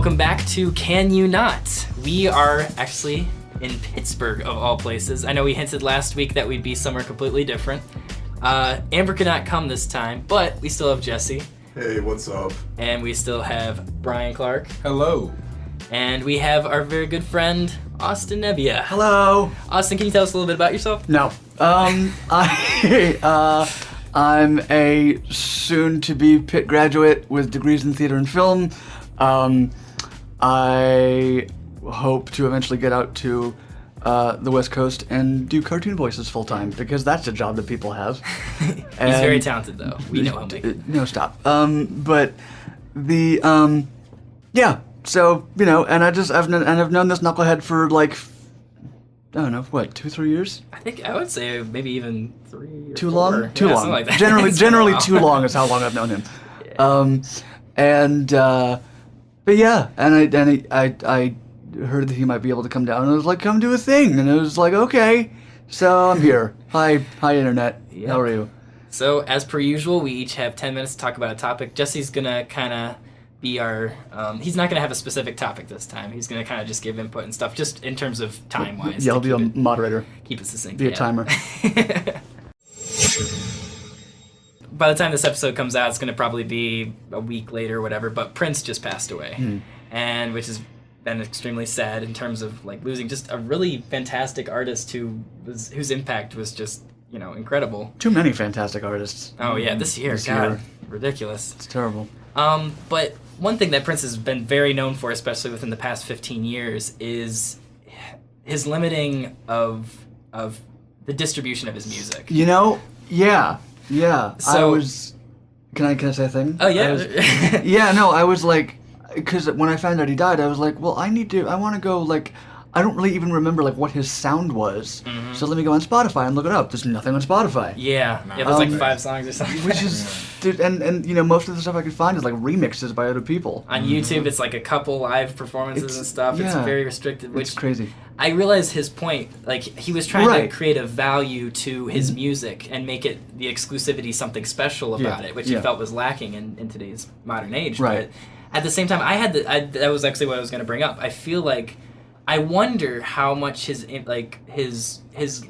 welcome back to Can You Not? We are actually in Pittsburgh, of all places. I know we hinted last week that we'd be somewhere completely different. Amber could not come this time, but we still have Jesse. Hey, what's up? And we still have Bryan Clark. Hello. And we have our very good friend, Austin Nebbia. Hello. Austin, can you tell us a little bit about yourself? No. I'm a soon-to-be Pitt graduate with degrees in theater and film. I hope to eventually get out to the West Coast and do cartoon voices full-time, because that's a job that people have. He's very talented, though. We know him. No, stop. But the, yeah. So, you know, and I've known this knucklehead for like, I don't know, what, 2-3 years? I would say maybe even 3 or Too 4. long? Too long. Like that. Generally too long is how long I've known him. Yeah. But yeah, and I heard that he might be able to come down, and I was like, come do a thing, and it was like, okay, so I'm here. Hi internet. Yep. How are you? So as per usual, we each have 10 minutes to talk about a topic. Jesse's gonna kind of be our, he's not gonna have a specific topic this time. He's gonna kind of just give input and stuff, just in terms of time-wise. Yeah, I'll be a moderator. Keep it succinct. Be a timer. By the time this episode comes out, it's going to probably be a week later or whatever, but Prince just passed away, and which has been extremely sad in terms of like losing just a really fantastic artist whose impact was just, you know, incredible. Too many fantastic artists. Oh yeah, this year, ridiculous. It's terrible. But one thing that Prince has been very known for, especially within the past 15 years, is his limiting of the distribution of his music. You know, yeah. So, Can I say a thing? Oh yeah. I was like, because when I found out he died, I was like, well, I want to go, like, I don't really even remember like what his sound was. Mm-hmm. So let me go on Spotify and look it up. There's nothing on Spotify. Yeah, there's like 5 songs or something. Which is, dude, and you know, most of the stuff I could find is like remixes by other people. On YouTube, it's like a couple live performances and stuff. Yeah, it's very restricted. Which it's crazy. I realized his point. Like, he was trying to create a value to his music and make it the exclusivity something special about it, which he felt was lacking in today's modern age. Right. But at the same time, that was actually what I was going to bring up. I feel like I wonder how much his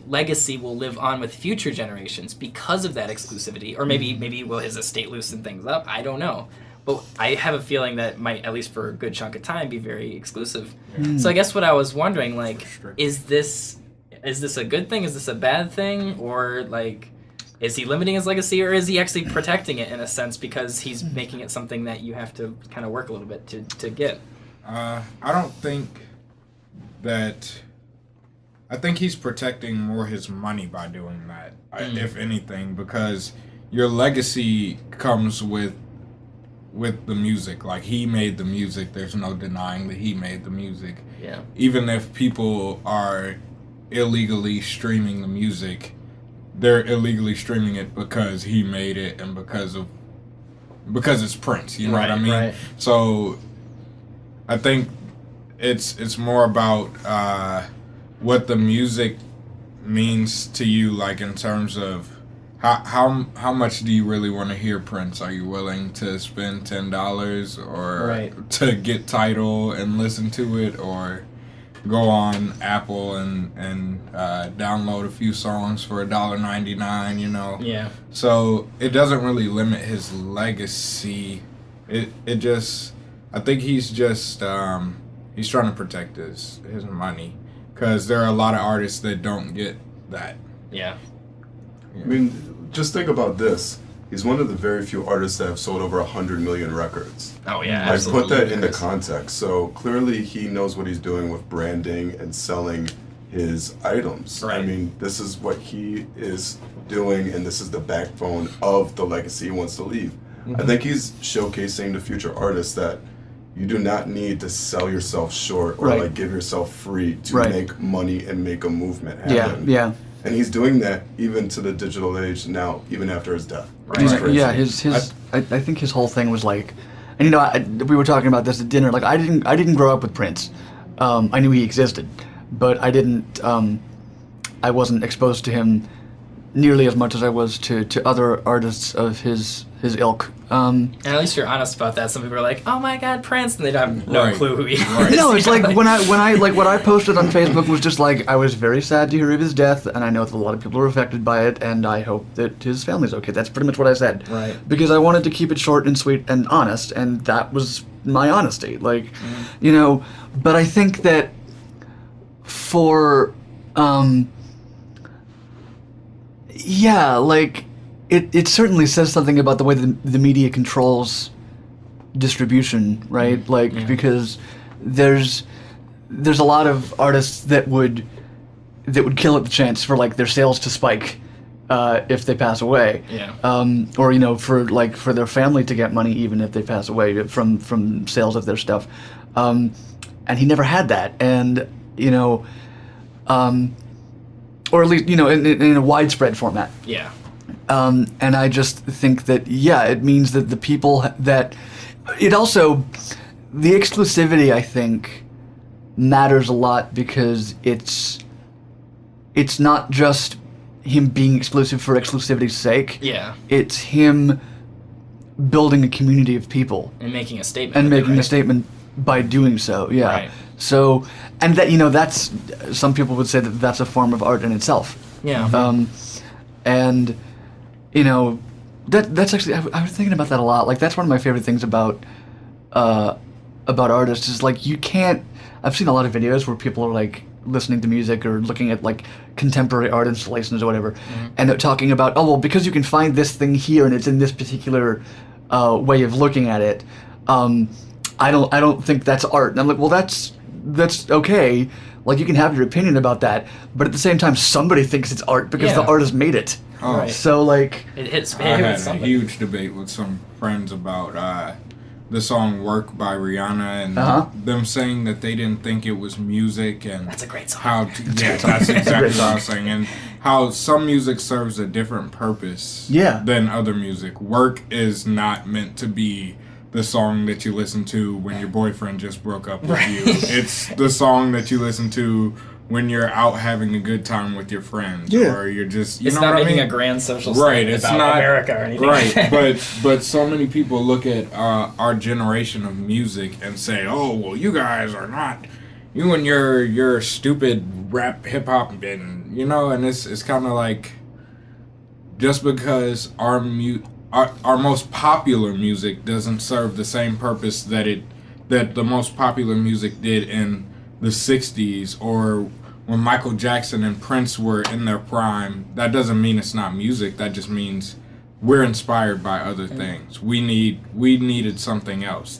legacy will live on with future generations because of that exclusivity, or maybe will his estate loosen things up? I don't know, but I have a feeling that might, at least for a good chunk of time, be very exclusive. So I guess what I was wondering, like, is this a good thing? Is this a bad thing? Or like, is he limiting his legacy, or is he actually protecting it in a sense because he's making it something that you have to kind of work a little bit to get? I don't think that. I think he's protecting more his money by doing that, if anything, because your legacy comes with the music. Like, he made the music. There's no denying that he made the music. Yeah. Even if people are illegally streaming the music, they're illegally streaming it because he made it and because it's Prince. You know what I mean? Right. So I think it's more about what the music means to you, like in terms of how much do you really want to hear Prince? Are you willing to spend $10 or to get Tidal and listen to it, or go on Apple and download a few songs for $1.99? You know. Yeah. So it doesn't really limit his legacy. It just, I think he's just he's trying to protect his money, because there are a lot of artists that don't get that. Yeah. I mean, just think about this. He's one of the very few artists that have sold over 100 million records. Oh yeah, Like, absolutely. put that into context. So clearly he knows what he's doing with branding and selling his items. Right. I mean, this is what he is doing, and this is the backbone of the legacy he wants to leave. I think he's showcasing to future artists that you do not need to sell yourself short or like give yourself free to make money and make a movement happen. Yeah. And he's doing that even to the digital age now, even after his death. Yeah, I think his whole thing was like, and you know, we were talking about this at dinner. Like, I didn't grow up with Prince. I knew he existed, but I wasn't exposed to him nearly as much as I was to other artists of his ilk. And at least you're honest about that. Some people are like, "Oh my God, Prince," and they have no clue who he is. No, it's like when I like what I posted on Facebook was just like, I was very sad to hear of his death, and I know that a lot of people are affected by it, and I hope that his family's okay. That's pretty much what I said. Right. Because I wanted to keep it short and sweet and honest, and that was my honesty. Like, you know, but I think that for yeah, like it certainly says something about the way the media controls distribution, right? Like because there's a lot of artists that would kill at the chance for like their sales to spike if they pass away. Yeah. Or you know for their family to get money even if they pass away from sales of their stuff. And he never had that, and you know. Or at least, you know, in a widespread format. Yeah. And I just think that, yeah, it means that the people that... It also... The exclusivity, I think, matters a lot because it's not just him being exclusive for exclusivity's sake. Yeah. It's him building a community of people. And making a statement. And making a statement by doing so, yeah. Right. So, and that, you know, that's, some people would say that that's a form of art in itself. Yeah. And, you know, that's actually, I was thinking about that a lot. Like, that's one of my favorite things about artists is, like, you can't, I've seen a lot of videos where people are, like, listening to music or looking at, like, contemporary art installations or whatever, and they're talking about, oh, well, because you can find this thing here and it's in this particular way of looking at it, I don't think that's art. And I'm like, well, that's okay. Like, you can have your opinion about that, but at the same time, somebody thinks it's art because the artist made it. Oh. Right. So, like... It hits I had a somebody. huge debate with some friends about the song Work by Rihanna and them saying that they didn't think it was music and... That's a great song. That's exactly what I was saying. And how some music serves a different purpose than other music. Work is not meant to be the song that you listen to when your boyfriend just broke up with you. It's the song that you listen to when you're out having a good time with your friends, or you're just, you it's know not what I making mean? a grand social Right, statement it's about not America or anything. Right, but so many people look at our generation of music and say, "Oh, well, you guys are not, you and your stupid rap, hip hop, and you know," and it's kind of like just because our most popular music doesn't serve the same purpose that the most popular music did in the 60s or when Michael Jackson and Prince were in their prime. That doesn't mean it's not music. That just means we're inspired by other things. We needed something else.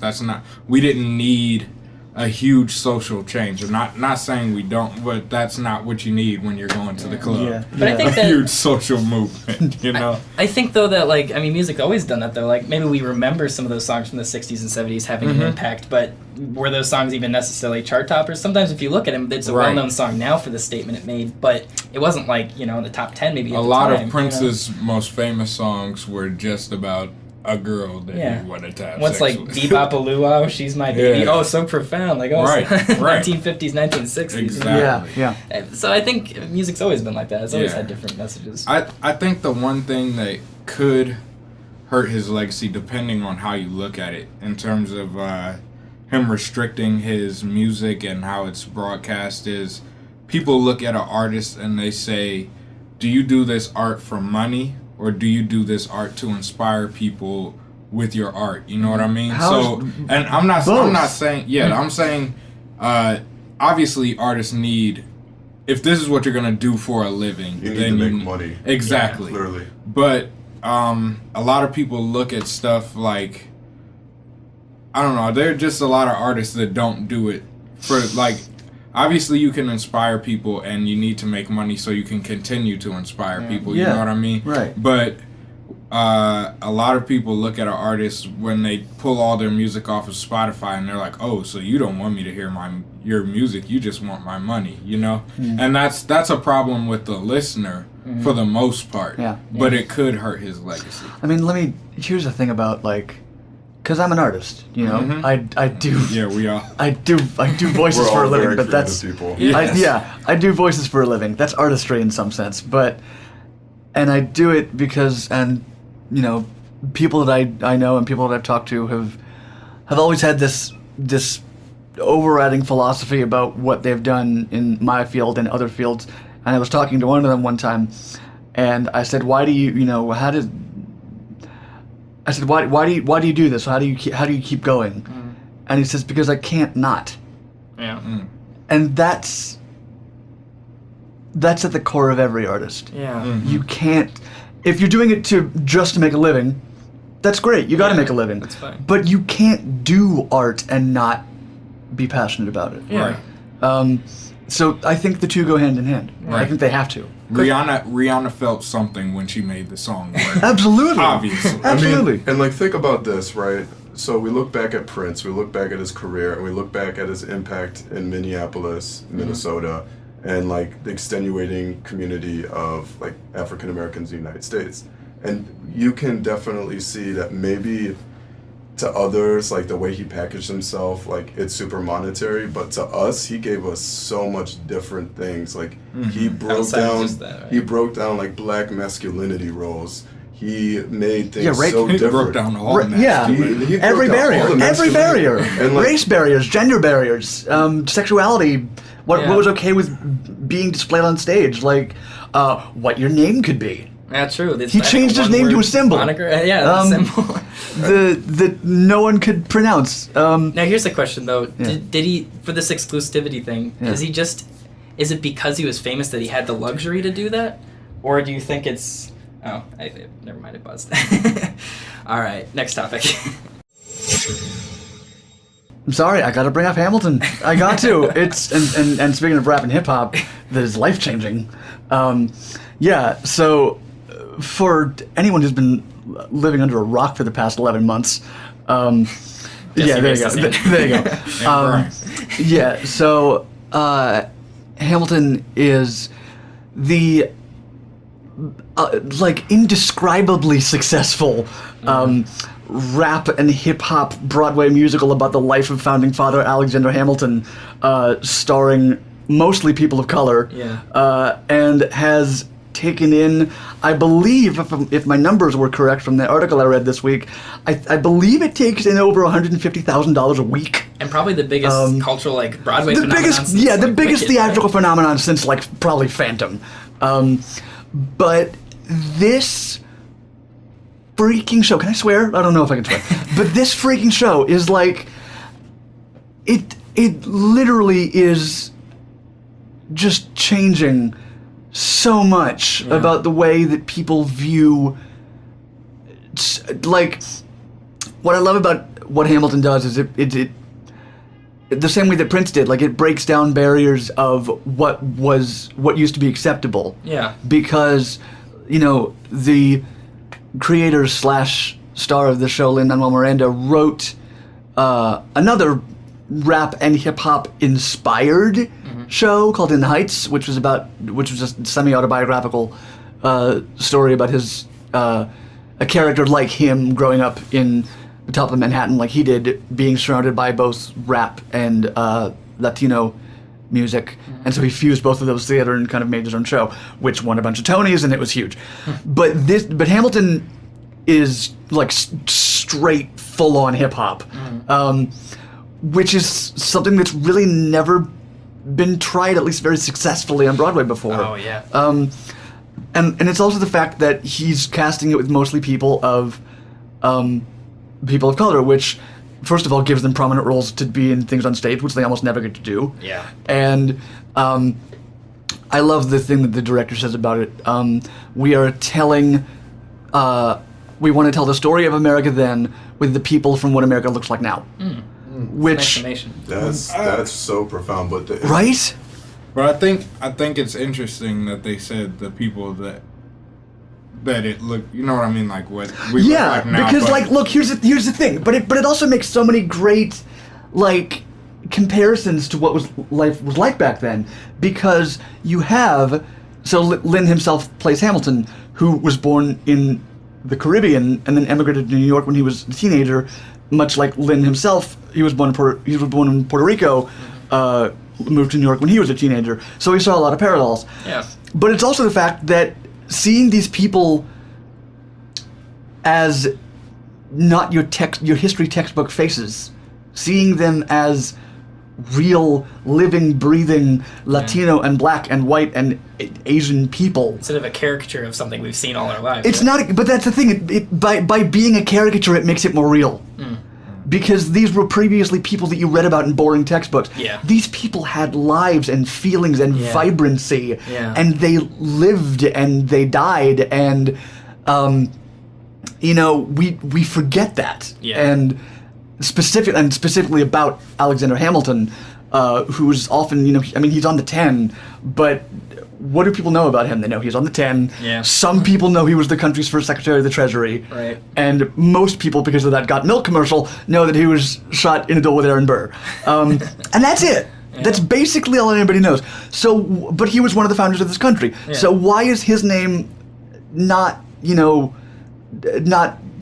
We didn't need a huge social change. I'm not saying we don't, but that's not what you need when you're going to the club. Yeah. But I think a that huge social movement, you know? I think, though, that, like, I mean, music's always done that, though. Like, maybe we remember some of those songs from the 60s and 70s having an impact, but were those songs even necessarily chart toppers? Sometimes if you look at them, it's a well-known song now for the statement it made, but it wasn't, like, you know, in the top 10 maybe at A the lot time, of Prince's most famous songs were just about a girl that he wanted to have What's sex like with. Bebop Luau, She's My Baby. Yeah. Oh, so profound. Like, oh, Right, right. 1950s, 1960s. Exactly. Yeah. So I think music's always been like that. It's always had different messages. I think the one thing that could hurt his legacy, depending on how you look at it, in terms of him restricting his music and how it's broadcast, is people look at an artist and they say, do you do this art for money? Or do you do this art to inspire people with your art? You know what I mean? And I'm not saying, I'm saying, obviously artists need, if this is what you're gonna do for a living, You need then to make money. Exactly. Yeah, clearly. But a lot of people look at stuff like, I don't know, there are just a lot of artists that don't do it for, like, obviously you can inspire people and you need to make money so you can continue to inspire people, you know what I mean? Right. But a lot of people look at an artist when they pull all their music off of Spotify and they're like, oh, so you don't want me to hear your music, you just want my money, you know? And that's a problem with the listener for the most part. Yeah. But it could hurt his legacy. I mean, here's the thing about, like, because I'm an artist, you know, I do. Yeah, we are. I do voices We're for a all living, very but that's creative people. Yes. I do voices for a living. That's artistry in some sense, but and I do it because, and you know, people that I know and people that I've talked to have always had this overriding philosophy about what they've done in my field and other fields. And I was talking to one of them one time, and I said, "Why do you, why do you do this? How do you keep going?" And he says, "Because I can't not." Yeah. And that's at the core of every artist. Yeah. You can't, if you're doing it just to make a living, that's great. You got to make a living. That's fine. But you can't do art and not be passionate about it. Yeah. So I think the two go hand in hand. Right. I think they have to. Rihanna felt something when she made the song. Right? Absolutely. Obviously. Absolutely. I mean, and like, think about this, right? So we look back at Prince, we look back at his career, and we look back at his impact in Minneapolis, Minnesota, and like the extenuating community of like African Americans in the United States. And you can definitely see that maybe to others, like the way he packaged himself, like it's super monetary, but to us, he gave us so much different things. Like he broke Outside of down, just that, right? he broke down like black masculinity roles. He made things Yeah, right. so He different. broke down all the Yeah. masculinity. He broke Every down all barrier. the Every masculinity. barrier. And like, Race barriers, gender barriers, sexuality, what was okay with being displayed on stage, like what your name could be. Yeah, true. He changed his name to a symbol. Moniker. Yeah, the symbol. That no one could pronounce. Now here's the question though: Yeah. did he, for this exclusivity thing? Yeah. Is it because he was famous that he had the luxury to do that, or do you think it's? Oh, never mind. It buzzed. All right, next topic. I'm sorry, I gotta bring up Hamilton. I got to. It's and speaking of rap and hip hop, that is life changing. Yeah. So, for anyone who's been living under a rock for the past 11 months, yeah, there you go. There you go. Yeah. So, Hamilton is the like indescribably successful rap and hip hop Broadway musical about the life of founding father Alexander Hamilton, starring mostly people of color, and has taken in, I believe, if my numbers were correct from the article I read this week, I believe it takes in over $150,000 a week. And probably the biggest cultural, like, Broadway The phenomenon biggest, since, the like, biggest Wicked, theatrical right? phenomenon since, like, probably Phantom. But this freaking show, can I swear? I don't know if I can swear. But this freaking show is like, it literally is just changing so much about the way that people view, like, what I love about what Hamilton does is it the same way that Prince did, like, it breaks down barriers of what used to be acceptable. Yeah. Because, the creator / star of the show, Lin-Manuel Miranda, wrote another rap and hip hop inspired show called In the Heights, which was a semi-autobiographical story about his a character like him growing up in the top of Manhattan like he did, being surrounded by both rap and Latino music. And so he fused both of those together and kind of made his own show, which won a bunch of Tonys, and it was huge. But Hamilton is like straight full-on hip-hop, which is something that's really never been tried, at least very successfully, on Broadway before. Oh, yeah. And it's also the fact that he's casting it with mostly people of color, which, first of all, gives them prominent roles to be in things on stage, which they almost never get to do. Yeah. And I love the thing that the director says about it. We want to tell the story of America then with the people from what America looks like now. Which, that's so profound, but right? But I think it's interesting that they said the people that it looked, you know what I mean, like what we look like now. Because but like, look, here's the thing, but it also makes so many great like comparisons to what life was like back then, because you have, so Lin himself plays Hamilton, who was born in the Caribbean and then emigrated to New York when he was a teenager. Much like Lin himself, he was born in Puerto Rico, moved to New York when he was a teenager. So he saw a lot of parallels. Yeah. But it's also the fact that seeing these people as not your history textbook faces, seeing them as real, living, breathing Latino and black and white and Asian people. Instead of a caricature of something we've seen all our lives. It's not, but that's the thing. By being a caricature, it makes it more real. Because these were previously people that you read about in boring textbooks. Yeah. These people had lives and feelings and vibrancy, and they lived and they died, and we forget that. Yeah. And specifically about Alexander Hamilton, who's often, he's on the 10, but what do people know about him? They know he's on the 10. Yeah. Some people know he was the country's first Secretary of the Treasury. Right. And most people, because of that Got Milk commercial, know that he was shot in a duel with Aaron Burr. And that's it. Yeah. That's basically all anybody knows. So, but he was one of the founders of this country. Yeah. So why is his name not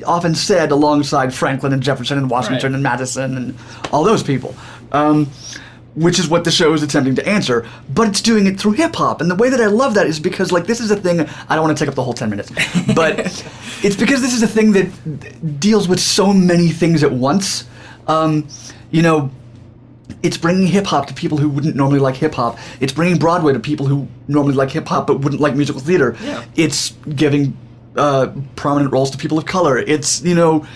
often said alongside Franklin and Jefferson and Washington and Madison and all those people? Which is what the show is attempting to answer, but it's doing it through hip-hop. And the way that I love that is because, this is a thing, I don't want to take up the whole 10 minutes, but it's because this is a thing that deals with so many things at once. It's bringing hip-hop to people who wouldn't normally like hip-hop. It's bringing Broadway to people who normally like hip-hop but wouldn't like musical theater. Yeah. It's giving prominent roles to people of color. It's, but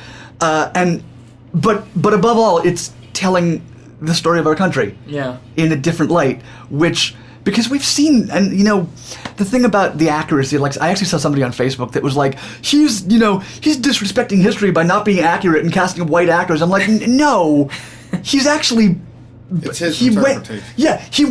above all, it's telling the story of our country in a different light, because we've seen, and the thing about the accuracy, I actually saw somebody on Facebook that was like, he's disrespecting history by not being accurate and casting white actors. I'm like, no, he's actually, it's his interpretation. He actually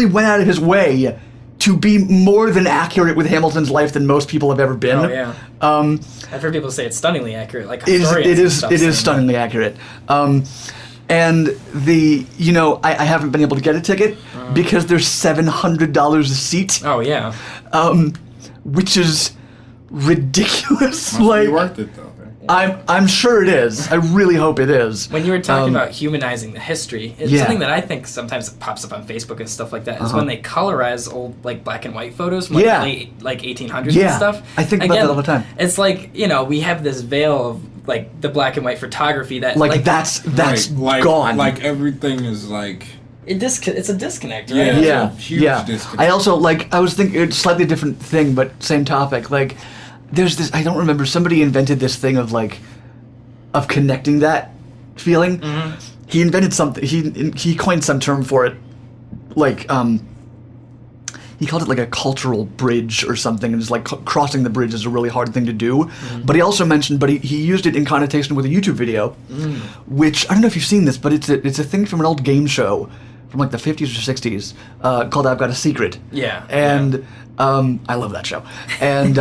went out of his way to be more than accurate with Hamilton's life than most people have ever been. Oh yeah. I've heard people say it's stunningly accurate. It is stunningly accurate. And I haven't been able to get a ticket because they're $700 a seat. Oh yeah. Which is ridiculous. Must be worth it though. I'm sure it is. I really hope it is. When you were talking about humanizing the history, it's something that I think sometimes pops up on Facebook and stuff like that is when they colorize old black and white photos from late 1800s and stuff. I think about that all the time. It's we have this veil of the black and white photography that that's gone. Everything is it's a disconnect, right? Yeah. Huge disconnect. I also I was thinking it's a slightly different thing, but same topic. There's this, I don't remember, somebody invented this thing of connecting that feeling. Mm-hmm. He invented something, he coined some term for it, he called it a cultural bridge or something, and it's crossing the bridge is a really hard thing to do. Mm-hmm. But he also mentioned, he used it in connotation with a YouTube video, which, I don't know if you've seen this, but it's a thing from an old game show from the 50s or 60s called I've Got a Secret. Yeah. And I love that show. And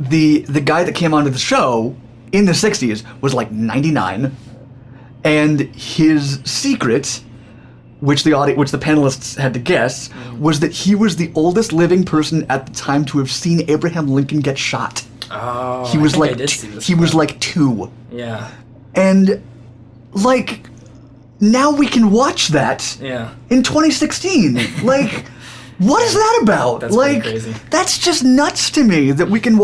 the guy that came onto the show in the 60s was 99, and his secret, which the panelists had to guess, was that he was the oldest living person at the time to have seen Abraham Lincoln get shot. Oh, he was he was 2. Yeah. And now we can watch that. Yeah. In 2016. What is that about? That's pretty crazy. That's just nuts to me that we can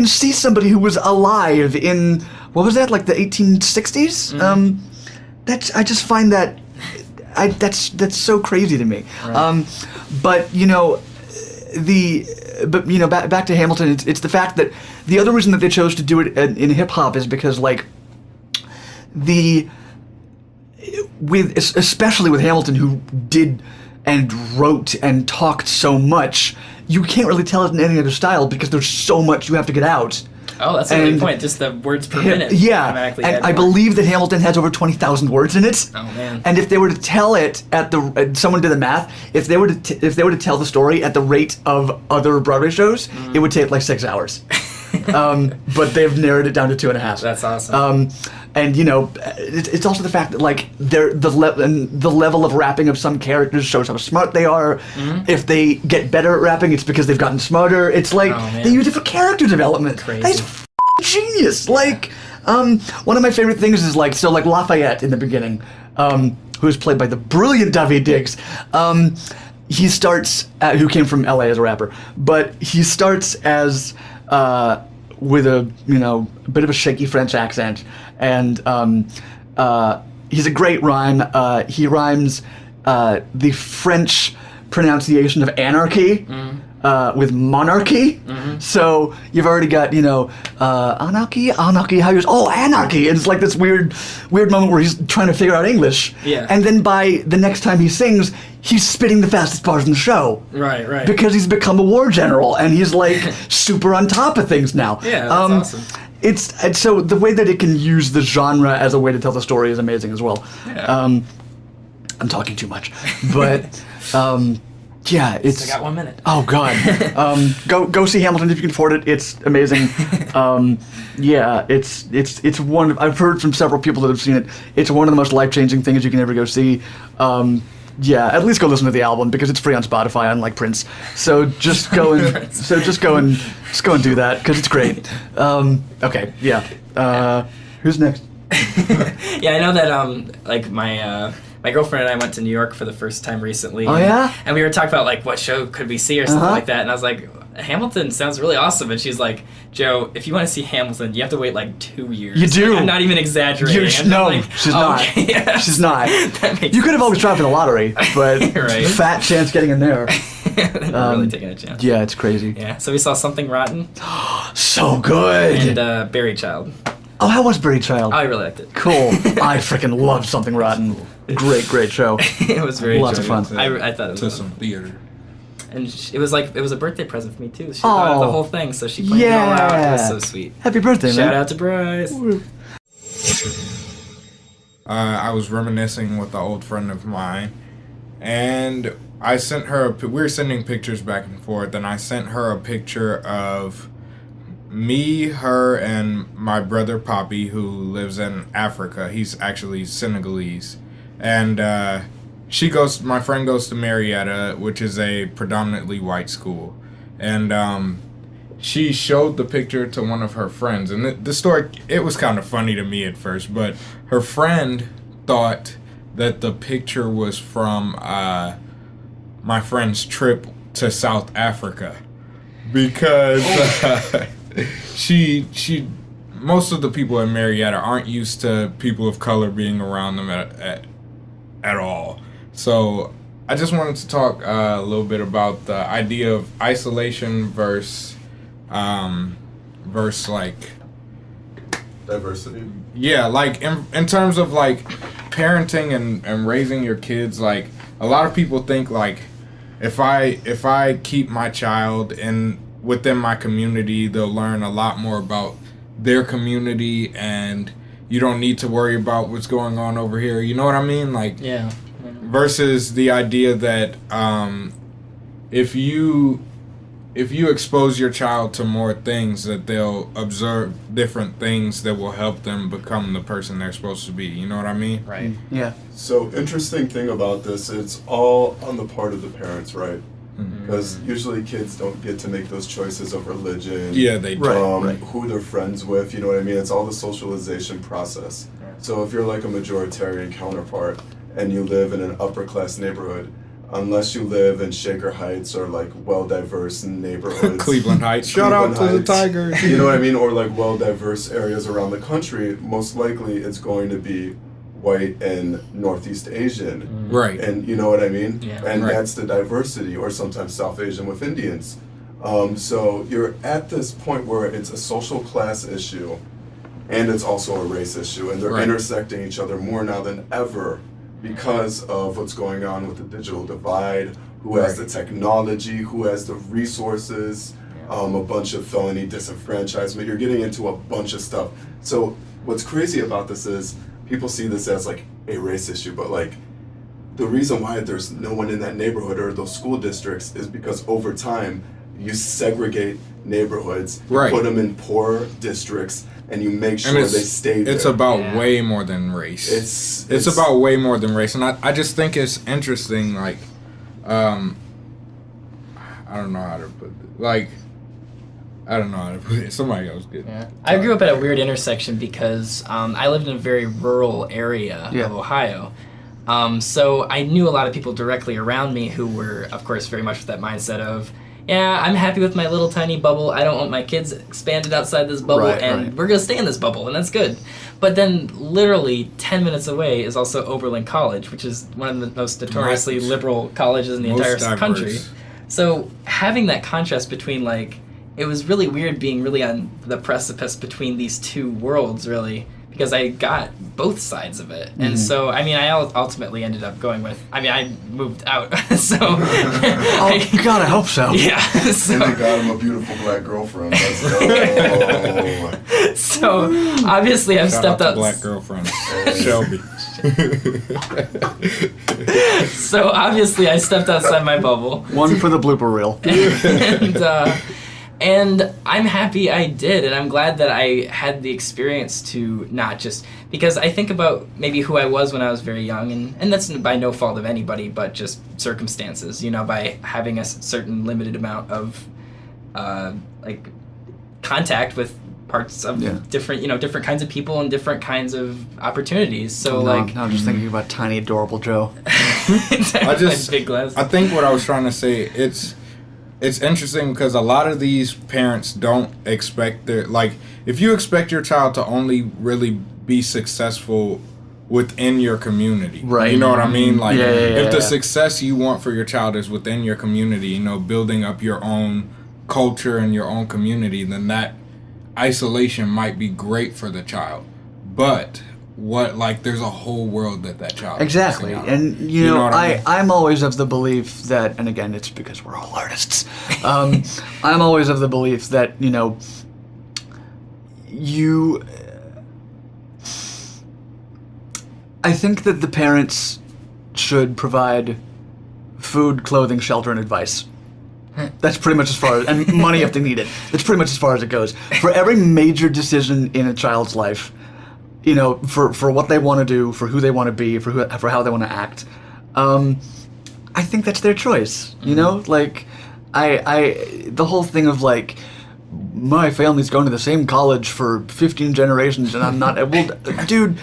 see somebody who was alive in, what was that, the 1860s? I just find that, that's so crazy to me. Right. Back to Hamilton, it's the fact that the other reason that they chose to do it in hip hop is because especially with Hamilton, who did and wrote and talked so much, you can't really tell it in any other style because there's so much you have to get out. Oh, that's a good point. Just the words per minute. Yeah, and I believe that Hamilton has over 20,000 words in it. Oh man! And if they were to tell it someone did the math. If they were to tell the story at the rate of other Broadway shows, it would take 6 hours. But they've narrowed it down to 2.5. That's awesome. And it's also the fact that the level of rapping of some characters shows how smart they are. Mm-hmm. If they get better at rapping, it's because they've gotten smarter. It's they use it for character development. Crazy. That's genius. One of my favorite things is Lafayette in the beginning, who is played by the brilliant Daveed Diggs. he starts who came from LA as a rapper, but he starts as with a bit of a shaky French accent, and he's a great rhyme. He rhymes the French pronunciation of anarchy with monarchy. So you've already got anarchy. How you anarchy. And it's like this weird moment where he's trying to figure out English. Yeah. And then by the next time he sings, he's spitting the fastest bars in the show. Right. Because he's become a war general and he's like super on top of things now. Yeah, that's awesome. And so the way that it can use the genre as a way to tell the story is amazing as well. Yeah. I'm talking too much, but yeah, it's. I got 1 minute. Oh God, go see Hamilton if you can afford it. It's amazing. Yeah, it's one. I've heard from several people that have seen it. It's one of the most life-changing things you can ever go see. Yeah, at least go listen to the album because it's free on Spotify, unlike Prince. So just go and just go and do that because it's great. Okay, yeah. Who's next? Yeah, I know that like my girlfriend and I went to New York for the first time recently. Oh yeah? And we were talking about like what show could we see or something like that, and I was like, Hamilton sounds really awesome, and she's like, Joe, if you want to see Hamilton, you have to wait like 2 years. You do. Like, I'm not even exaggerating. She's not. Okay, yeah. She's not. That makes You could have sense. always tried for the lottery, but Right. fat chance getting in there. Really taking a chance. Yeah, it's crazy. Yeah, so we saw Something Rotten So good. and Buried Child. Oh, how was Buried Child? Oh, I really liked it. Cool. I freaking loved Something Rotten. Great show. It was very Lots of enjoyable. fun. I thought it was To awesome. some theater. And it was a birthday present for me too. She thought of the Oh. whole thing, so she planned it all out. It was so sweet. Happy birthday, man. Shout out to Bryce. I was reminiscing with an old friend of mine, and I sent her. We were sending pictures back and forth, and I sent her a picture of me, her, and my brother Poppy, who lives in Africa. He's actually Senegalese, and my friend goes to Marietta, which is a predominantly white school, and she showed the picture to one of her friends, and the story, it was kind of funny to me at first, but her friend thought that the picture was from my friend's trip to South Africa, because she most of the people in Marietta aren't used to people of color being around them at all. So I just wanted to talk a little bit about the idea of isolation versus like Diversity. yeah, like in terms of like parenting and raising your kids. Like a lot of people think like if I keep my child within my community, they'll learn a lot more about their community, and you don't need to worry about what's going on over here. You know what I mean? Like Yeah. versus the idea that if you expose your child to more things, that they'll observe different things that will help them become the person they're supposed to be. You know what I mean? Right. Yeah. So interesting thing about this, it's all on the part of the parents, right? Mm-hmm. Because usually kids don't get to make those choices of religion. Yeah, they do. Right. Who they're friends with, you know what I mean? It's all the socialization process. So if you're like a majoritarian counterpart and you live in an upper class neighborhood, unless you live in Shaker Heights or like well-diverse neighborhoods. Cleveland Heights. Shout out to the Heights, Tigers. You know what I mean? Or like well-diverse areas around the country, most likely it's going to be white and Northeast Asian. Right. And you know what I mean? Yeah. And Right. that's the diversity, or sometimes South Asian with Indians. So you're at this point where it's a social class issue and it's also a race issue, and they're Right. intersecting each other more now than ever because of what's going on with the digital divide, who has the Right. technology, who has the resources, a bunch of felony disenfranchisement. You're getting into a bunch of stuff. So what's crazy about this is people see this as like a race issue, but like the reason why there's no one in that neighborhood or those school districts is because over time you segregate neighborhoods, Right. put them in poor districts, and you make sure And they stay there. it's about Yeah. way more than race. It's about way more than race, and I just think it's interesting. Like, I don't know how to put it. Like, I don't know how to put it. Somebody else get. Yeah. I grew up at a weird intersection because I lived in a very rural area Yeah. of Ohio. So I knew a lot of people directly around me who were, of course, very much with that mindset of, yeah, I'm happy with my little tiny bubble. I don't want my kids expanded outside this bubble, and we're going to stay in this bubble, and that's good. But then literally 10 minutes away is also Oberlin College, which is one of the most notoriously liberal colleges in the entire country. So having that contrast between, like, it was really weird being really on the precipice between these two worlds, really, because I got both sides of it. And so, I mean, I ultimately ended up going with, I mean, I moved out, so. Oh, God, I hope so. Yeah. So, and they got him a beautiful black girlfriend. Let's go. So, obviously, I've stepped out up. Black girlfriend, Shelby. So, obviously, I stepped outside my bubble. One for the blooper reel. And I'm happy I did, and I'm glad that I had the experience to not just, because I think about maybe who I was when I was very young, and that's by no fault of anybody, but just circumstances, you know, by having a certain limited amount of, like, contact with parts of different, you know, different kinds of people and different kinds of opportunities. So, like... I'm just thinking about tiny, adorable Joe. Big glass. I think what I was trying to say, it's interesting because a lot of these parents don't expect their, like, if you expect your child to only really be successful within your community, right? You know what I mean? Like, if the yeah. success you want for your child is within your community, you know, building up your own culture and your own community, then that isolation might be great for the child. But there's a whole world that child exactly is and you know I mean? I'm always of the belief that, and again it's because we're all artists, I'm always of the belief that, you know, I think that the parents should provide food, clothing, shelter, and advice. That's pretty much as far as, and money if they need it. That's pretty much as far as it goes. For every major decision in a child's life, you know, for what they want to do, for who they want to be, for how they want to act, I think that's their choice. You know, like, the whole thing of, like, my family's going to the same college for 15 generations and I'm not. Well, dude,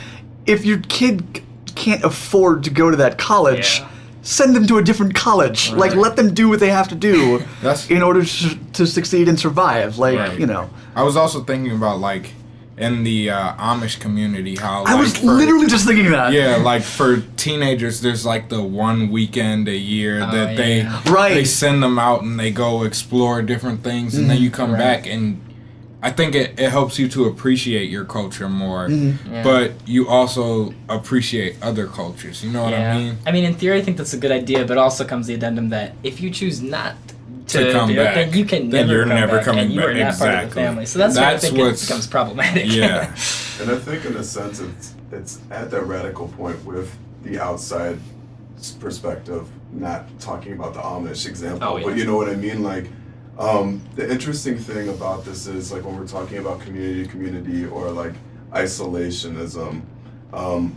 if your kid can't afford to go to that college, send them to a different college. Right. Like, let them do what they have to do in order to succeed and survive. Like, you know. I was also thinking about, like, in the Amish community, how, like, I was literally just thinking that. Yeah, like, for teenagers, there's, like, the one weekend a year that they send them out and they go explore different things, and then you come back, and I think it helps you to appreciate your culture more, but you also appreciate other cultures. You know what I mean? I mean, in theory, I think that's a good idea, but also comes the addendum that if you choose not to come do back, it, then you can then never you're come never back, coming and you back. are not part of the family. So that's where I think it becomes problematic. Yeah. And I think in a sense it's at that radical point with the outside perspective, not talking about the Amish example, but you know what I mean? Like, the interesting thing about this is, like, when we're talking about community or, like, isolationism,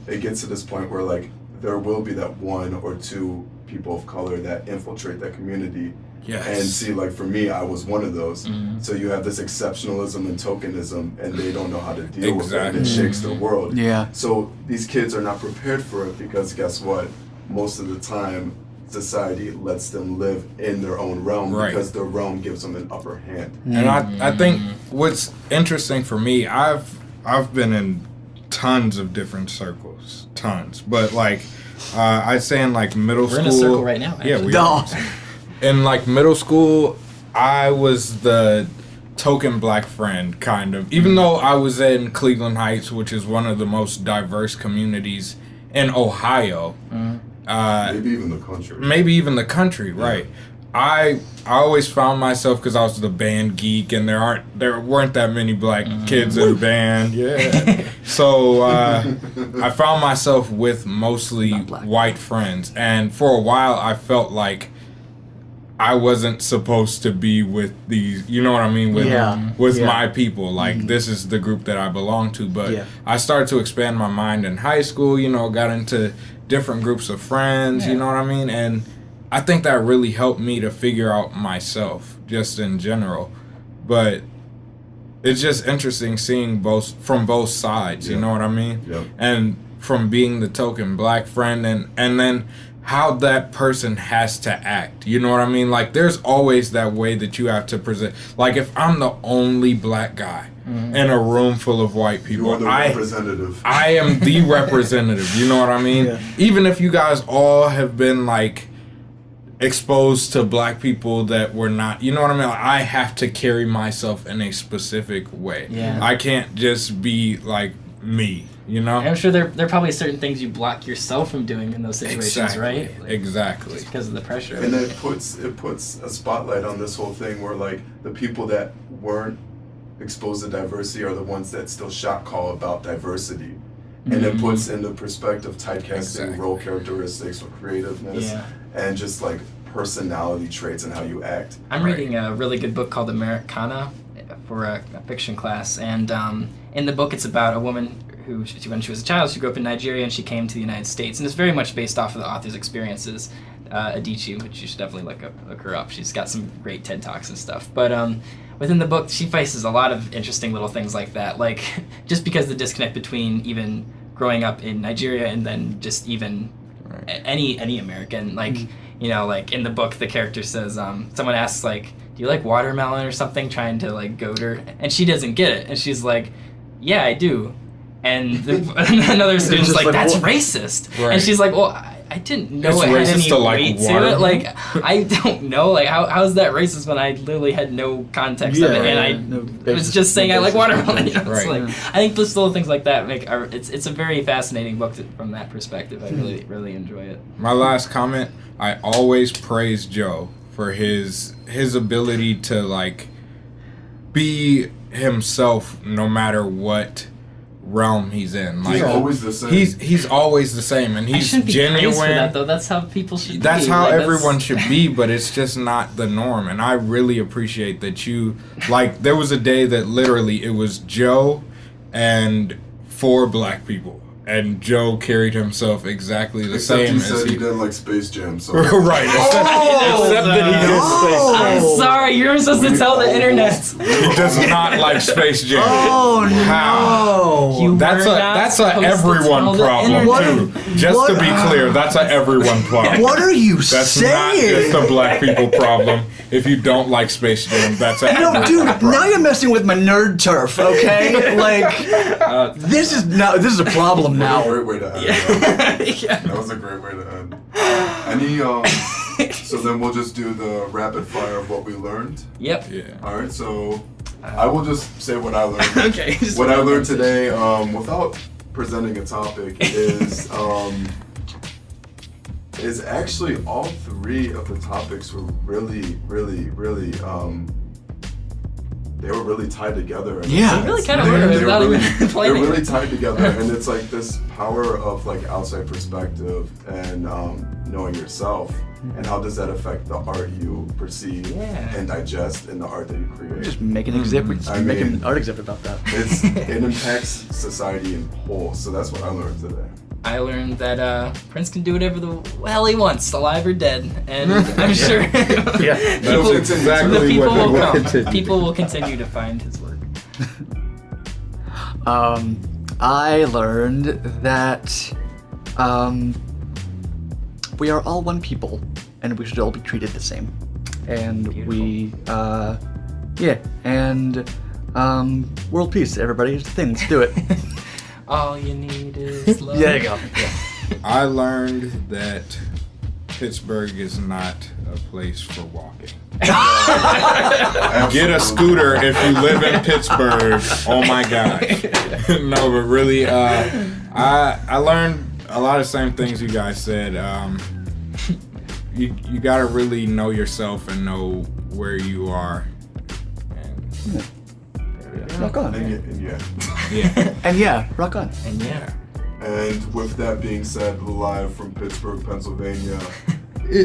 it gets to this point where, like, there will be that one or two people of color that infiltrate that community. Yes. And see, like, for me, I was one of those. So you have this exceptionalism and tokenism, and they don't know how to deal with it, and it shakes their world. Yeah. So these kids are not prepared for it because guess what? Most of the time, society lets them live in their own realm because their realm gives them an upper hand. And I think what's interesting for me, I've been in tons of different circles, but, like, I'd say in, like, middle school. We're in a circle right now. Actually. Yeah, we are. In, like, middle school, I was the token black friend, kind of. Even though I was in Cleveland Heights, which is one of the most diverse communities in Ohio. Maybe even the country. Right. I always found myself, because I was the band geek, and there weren't that many black kids in the band. Yeah. So I found myself with mostly white friends, and for a while I felt like I wasn't supposed to be with these, you know what I mean, with my people. Like, this is the group that I belong to. But I started to expand my mind in high school, you know, got into different groups of friends, you know what I mean? And I think that really helped me to figure out myself, just in general. But it's just interesting seeing from both sides, you know what I mean? Yep. And from being the token black friend, and then how that person has to act. You know what I mean? Like, there's always that way that you have to present. Like, if I'm the only black guy in a room full of white people, You are the representative. I am the representative. You know what I mean? Yeah. Even if you guys all have been like exposed to black people that were not, you know what I mean? Like, I have to carry myself in a specific way. Yeah. I can't just be like me. You know? And I'm sure there are probably certain things you block yourself from doing in those situations, Exactly. right? Like, Exactly. just because of the pressure. And it puts a spotlight on this whole thing where like the people that weren't exposed to diversity are the ones that still shot call about diversity. And it puts into perspective typecasting, Exactly. role characteristics, or creativeness, Yeah. and just like personality traits and how you act. I'm reading a really good book called Americana for a fiction class, and in the book it's about a woman who, when she was a child, she grew up in Nigeria and she came to the United States, and it's very much based off of the author's experiences. Adichie, which you should definitely look her up. She's got some great TED Talks and stuff. But within the book, she faces a lot of interesting little things like that. Like, just because the disconnect between even growing up in Nigeria and then just even any American, like, you know, like in the book, the character says, someone asks, like, do you like watermelon or something, trying to, like, goad her, and she doesn't get it, and she's like, yeah, I do. And another student's just like, like, that's what? racist. Right. And she's like, well, I didn't know It's it had racist any to like weight to it. watermelon? Like, I don't know. Like, how is that racist when I literally had no context of it, Yeah, and I no was basis- just saying no I like basis, no watermelon. You know? basis. It's Right. like, I think just little things like that make it's a very fascinating book from that perspective. I really enjoy it. My last comment, I always praise Joe for his ability to like be himself no matter what realm he's in. Like, He's always the same. He's always the same, and I he's shouldn't be praised genuine. for that though. That's how people should. That's be. how Like, everyone should be, but it's just not the norm. And I really appreciate that you, like, there was a day that literally it was Joe and 4 black people. And Joe carried himself exactly the Except same he as said he he didn't like Space Jam, so right. Except that he did Oh. I'm sorry, you're supposed to tell the internet. He does not like Space Jam. Oh How? no! You That's were a not supposed to everyone tell the problem internet. too. Just to be clear, that's a everyone problem. What are you That's saying? not just a black people problem. If you don't like Space Jam, that's a No, everyone dude, problem. now you're messing with my nerd turf, okay? Like, this is a problem What a now. great way to end. Yeah. That was a great way to end. Any so then we'll just do the rapid fire of what we learned. Yep. Yeah. All right, so I will just say what I learned. Okay. just What I one learned conversation. today, without presenting a topic, is actually all 3 of the topics were really, they were really tied together. And Yeah. They really kind of They're were without really, even they're planning. really tied together, and it's like this power of like outside perspective and knowing yourself, and how does that affect the art you perceive Yeah. and digest in the art that you create. Just make an exhibit. I Make mean- an art exhibit about that. It impacts society in whole, so that's what I learned today. I learned that Prince can do whatever the hell he wants, alive or dead, and I'm sure Yeah. people, That's exactly the people what will it come. was. People will continue to find his work. I learned that we are all one people, and we should all be treated the same. And we, world peace, everybody. It's the thing. Let's do it. All you need is love. Yeah, there you go. Yeah. I learned that Pittsburgh is not a place for walking. Get a scooter if you live in Pittsburgh. Oh my gosh. No, but really, I learned a lot of the same things you guys said. You gotta really know yourself and know where you are. And Rock on. And yeah. yeah. And yeah, rock on. And yeah. And with that being said, live from Pittsburgh, Pennsylvania,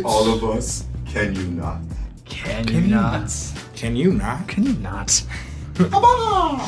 all of us, can you not? Can Can you you not? Can you not? Can you not? Come on!